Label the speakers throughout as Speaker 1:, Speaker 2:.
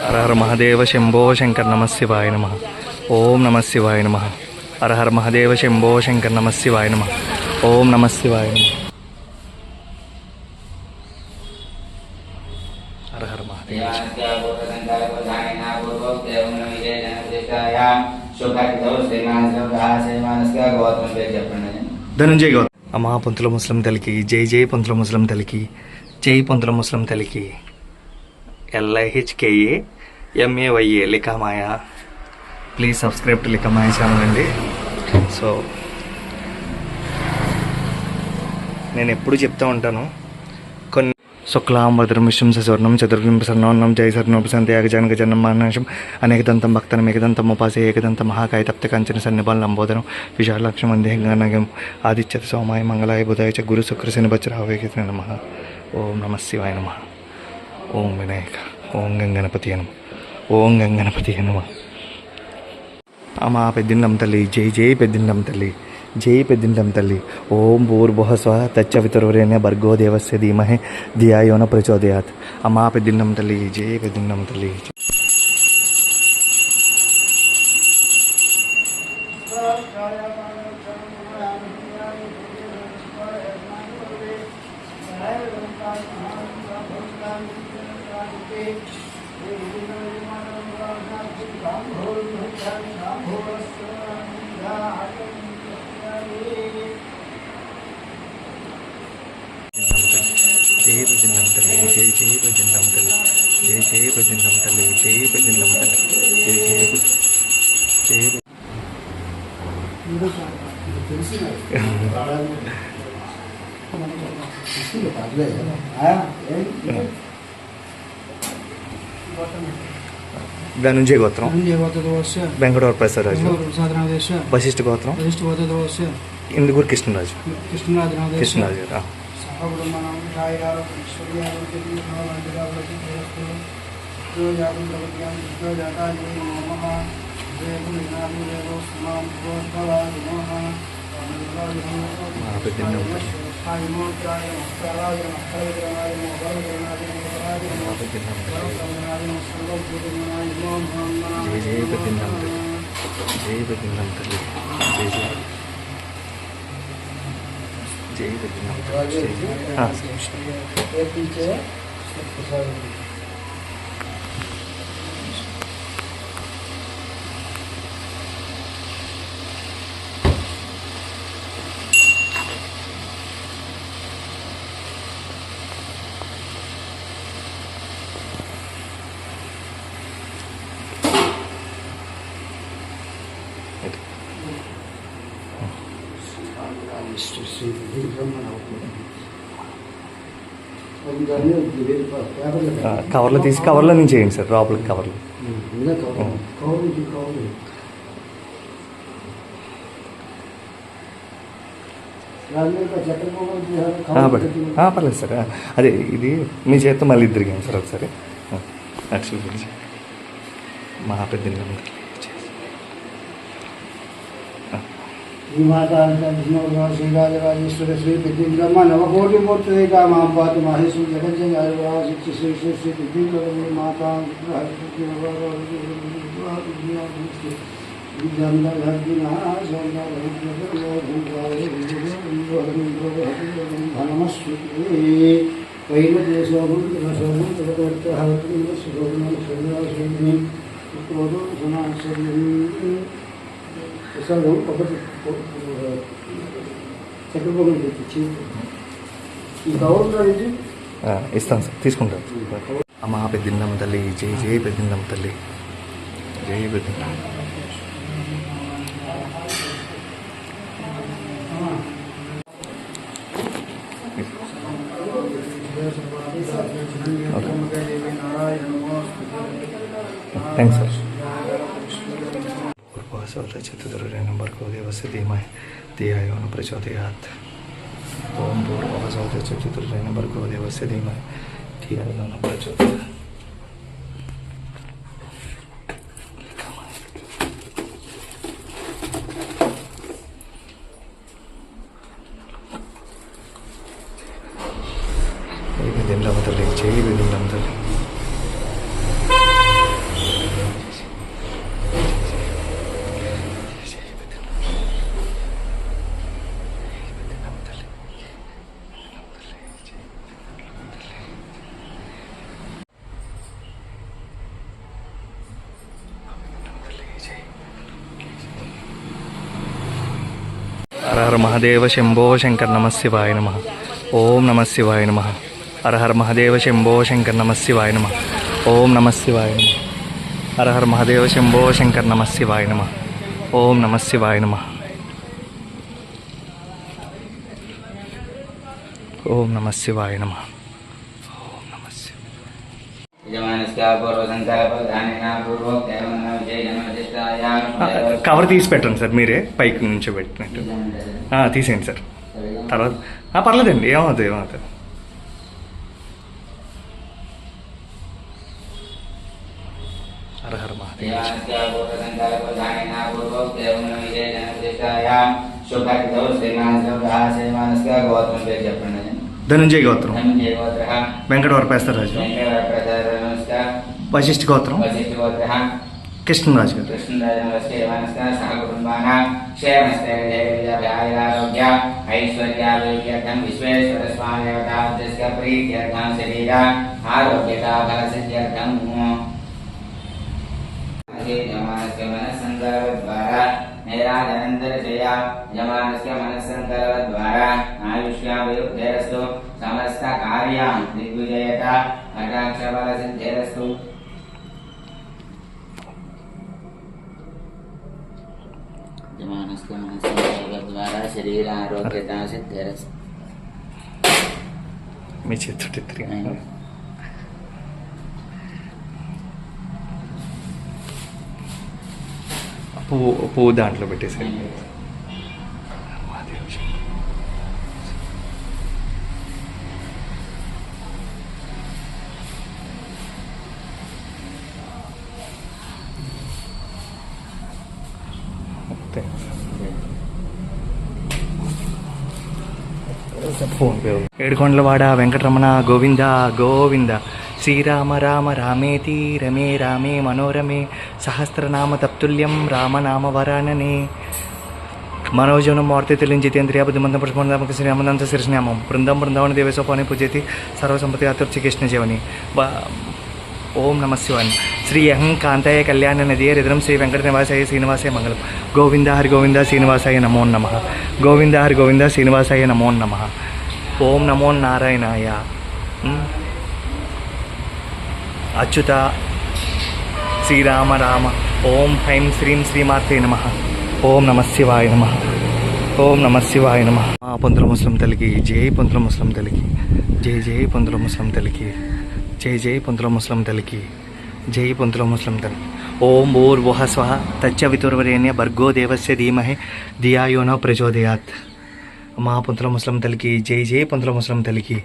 Speaker 1: हर हर महादेव शंभो शंकर नमः शिवाय नमः। ओम नमः शिवाय नमः। हर हर महादेव शंभो शंकर नमः शिवाय नमः। ओम नमः शिवाय नमः। हर हर महादेव। ధనంజయ్ గౌతమ్ అమ్మా పంతుల ముస్లిం తల్లికి జై జై పంతుల ముస్లిం తల్లికి జై పంతుల ముస్లిం తల్లికి LIHKAMAYA Likhamaya. Please subscribe to Likhamaya channel అండి. సో నేను ఎప్పుడు చెప్తూ ఉంటాను కొన్ని శుక్లాంబరధరం విష్ణుం సవర్ణం చతుర్భుజం ప్రసన్నవదనం జయశరణోపశాంతి ఏకజానకజనం మానసం అనేకదంతం భక్తనం ఏకదంతం ఉపాసే ఏకదంత మహాకాయ తప్త కంచన సన్నిబాల లంబోదరం విశాలక్ష్మి వందేహంగనగం ఆదిత్యత సోమాయ మంగళాయ బుధాయ చ గురు శుక్ర శని బచ్చరావే నమః. ఓం నమః శివాయ నమః. ఓం వినాయక. ఓం గంగణపతి నమః. ఓం గంగణపతి నమః. అమ్మా పెద్దిండం తల్లి జై జై పెద్దిండం తల్లి జై పెద్దిండం తల్లి. ఓం భూర్భువః స్వః తచ్చవితుర్వరేణ్య భర్గో దేవస్య ధీమహి ధియో యో నః ప్రచోదయాత్. అమ్మా పెద్దిండం తల్లి జై పెద్దిండం తల్లి. జై పెద్దిండం తల్లి జై జై పెద్దిండం తల్లి జై జై పెద్దిండం తల్లి జై పెద్దిండం తల్లి జై జై జై. ధనంజయ గోత్రం వెంకటవర ప్రసాదరాజు వశిష్ఠ గోత్రం ఇందుకూరు కృష్ణరాజు కృష్ణరాజు గారు. జై జై పెద్దిండం తల్లి జై పెద్దిండం తల్లి జై జై జై పెద్దిండం తల్లి. కవర్లో తీసి కవర్లో నుంచి చేయండి సార్. లోపలికి కవర్లో పర్లేదు సార్. అదే ఇది మీ చేత్తో మళ్ళీ ఇద్దరిగాను సార్ ఒకసారి. యాక్చువల్లీ మా పెద్ద శ్రీరాజరాజేశ్వర శ్రీ పెద్దింద్రమ్మ నవకోటి మూర్తిగా మా పాతి మహేశ్వరు జగజ్జయ శ్రీ శ్రీ శ్రీ పెద్దింద్రమ్మ మాతా ఇస్తాను సార్, తీసుకుంటాను. అమ్మా పెద్దిందమ్మ తల్లి జై జై పెద్దిందమ్మ తల్లి. జై బద్రీ. Thanks sir. చతుర్దశ భర్గో దేవస్య ధీమహి ధియో యో నః ప్రచోదయాత్. ఓం భూర్భువః చతుర్దశ భర్గో దేవస్య ధీమహి ధియో యో నః ప్రచోదయాత్. తల్లి చేయి విధిందాం తల్లి. హర హర మహాదేవ శంభో శంకర్ నమః శివాయ నమః. ఓం నమః శివాయ నమః. హర హర మహాదేవ శంభో శంకర్ నమః శివాయ నమః. ఓం నమః శివాయ నమః. హర హర మహాదేవ శంభో శంకర్ నమః శివాయ నమః. ఓం నమః శివాయ నమః. ఓం నమః శివాయ నమః. ఓం నమః శివాయ. కవర్ తీసి పెట్టండి సార్, మీరే పైకి నుంచి పెట్టినట్టు తీసేయండి సార్. తర్వాత పర్లేదండి, ఏమవుతుంది ఏమవుతుంది. హర హర మహాదేవ. ధనుంజయ గోత్రం, వెంకట వరప్రసాదరాజు, వశిష్ఠ గోత్రం, కృష్ణరాజు గారు.
Speaker 2: సమస్త కార్య దిగ్విజయత కటాక్షబల సిద్ధిరస్తు. యమానస్య మనస్సంకల్ప ద్వారా శరీర ఆరోగ్యత సిద్ధిరస్తు.
Speaker 1: మీ చేతుడి పువ్వు దాంట్లో పెట్టేసి ఏడుకొండలవాడ వెంకటరమణ గోవింద గోవింద. శ్రీరామ రామ రామేతి రమే రామే మనోరమే సహస్రనామ తప్తుల్యం రామనామ వరాననే. మనోజనం వార్తే తెలియని జితేంద్రియ బుద్ధిమంతం పుష్పంతం శ్రీరామంత శిరస్నామం బృందం బృందావన దేవేశోపాని పూజేతి సర్వసంపతి అతుర్చికృష్ణ జీవని. ఓం నమ శివాయ. శ్రీ అహం కాంతాయ కళ్యాణ నదియ రిద్రం శ్రీ వెంకట నివాసాయ శ్రీనివాసాయ మంగళం. గోవింద హరి గోవింద శ్రీనివాసాయ నమో నమ. గోవింద హరి గోవింద శ్రీనివాసాయ నమో నమ. ఓం నమో నారాయణాయ. అచ్యుత శ్రీరామ రామ. ఓం హ్రైం శ్రీం శ్రీమాతే నమ. ఓం నమ శివాయ నమ. ఓం నమ శివాయ నమ. పొంతుల ముస్లిం తల్లికి జై. పొంతుల ముస్లిం తల్లికి జై. జై పొంతుల ముస్లిం తల్లికి జై. జై పొంతుల ముస్లిం తల్లికి జై. పొంతుల ముస్లిం తల్లి. ఓం భూర్భువః స్వః తచ్చవితుర్వరేణ్య భర్గో దేవస్య ధీమహి ధియో యో నః ప్రచోదయాత్. మా పొంతుల ముస్లిం తల్లికి జై. జై పొంతుల ముస్లిం తల్లికి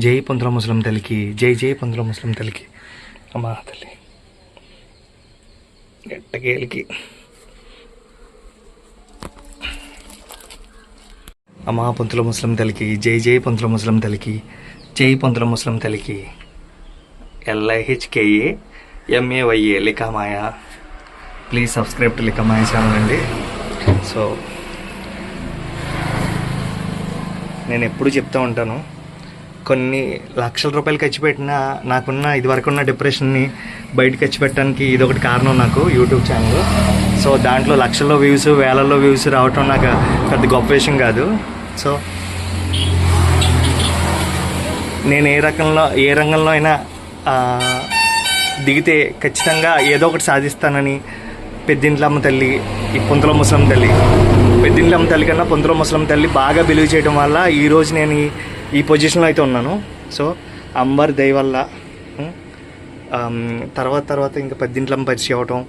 Speaker 1: జై. పొంతుల ముస్లిం తల్లికి జై. జై పొంతుల ముస్లిం తల్లికి. అమ్మా తల్లి ఎట్టకేలికి అమ్మా పొంతుల ముస్లిం తల్లికి జై. జై పొంతుల ముస్లిం తల్లికి జై. పొంతుల ముస్లిం తల్లికి. LIHKAMAYA Likhamaya. Please subscribe to Likhamaya channel అండి. సో నేను ఎప్పుడు చెప్తూ ఉంటాను, కొన్ని లక్షల రూపాయలు ఖర్చు పెట్టినా నాకున్న ఇదివరకు ఉన్న డిప్రెషన్ని బయటకు ఖర్చు పెట్టడానికి ఇదొకటి కారణం నాకు, యూట్యూబ్ ఛానల్. సో దాంట్లో లక్షల్లో వ్యూస్ వేలల్లో వ్యూస్ రావటం నాకు పెద్ద గొప్ప విషయం కాదు. సో నేను ఏ రంగంలో అయినా దిగితే ఖచ్చితంగా ఏదో ఒకటి సాధిస్తానని పెద్దింట్లమ్మ తల్లి, ఈ పుంతల ముసలం తల్లి, పెద్దింట్లమ్మ తల్లి కన్నా పుంతల ముసలం తల్లి బాగా బిలీవ్ చేయడం వల్ల ఈరోజు నేను ఈ పొజిషన్లో అయితే ఉన్నాను. సో అంబర్ దయ వల్ల తర్వాత ఇంకా పెద్దింట్లమ్మ పరిచయం అవటం,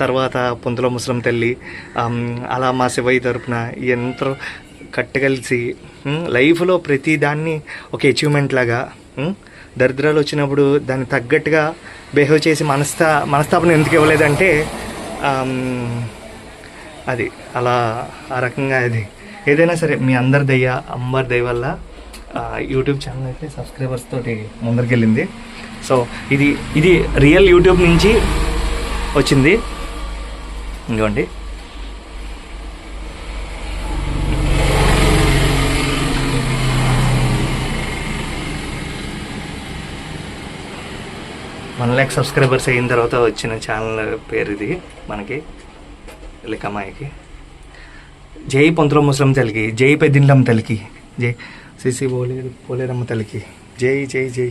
Speaker 1: తర్వాత పుంతల ముసలం తల్లి, అలా మా శివయ్య తరపున ఎంతో కట్టగలిసి లైఫ్లో ప్రతి దాన్ని ఒక అచీవ్మెంట్ లాగా, దరిద్రాలు వచ్చినప్పుడు దానికి తగ్గట్టుగా బిహేవ్ చేసి మనస్తాపన ఎందుకు ఇవ్వలేదంటే అది అలా ఆ రకంగా అది ఏదైనా సరే మీ అందరి దయ, అంబర్ దయ వల్ల యూట్యూబ్ ఛానల్ అయితే సబ్స్క్రైబర్స్ తోటి ముందరికెళ్ళింది. సో ఇది రియల్ యూట్యూబ్ నుంచి వచ్చింది. ఇంకోండి వన్ ల్యాక్ సబ్స్క్రైబర్స్ అయిన తర్వాత వచ్చిన ఛానల్ పేరు ఇది మనకి లికమాయికి. జై పుంతల ముసలం తల్లికి, జై పెద్దింట్లమ్మ తల్లికి, జై సిసి పోలేరమ్మ తల్లికి, జై జై జై.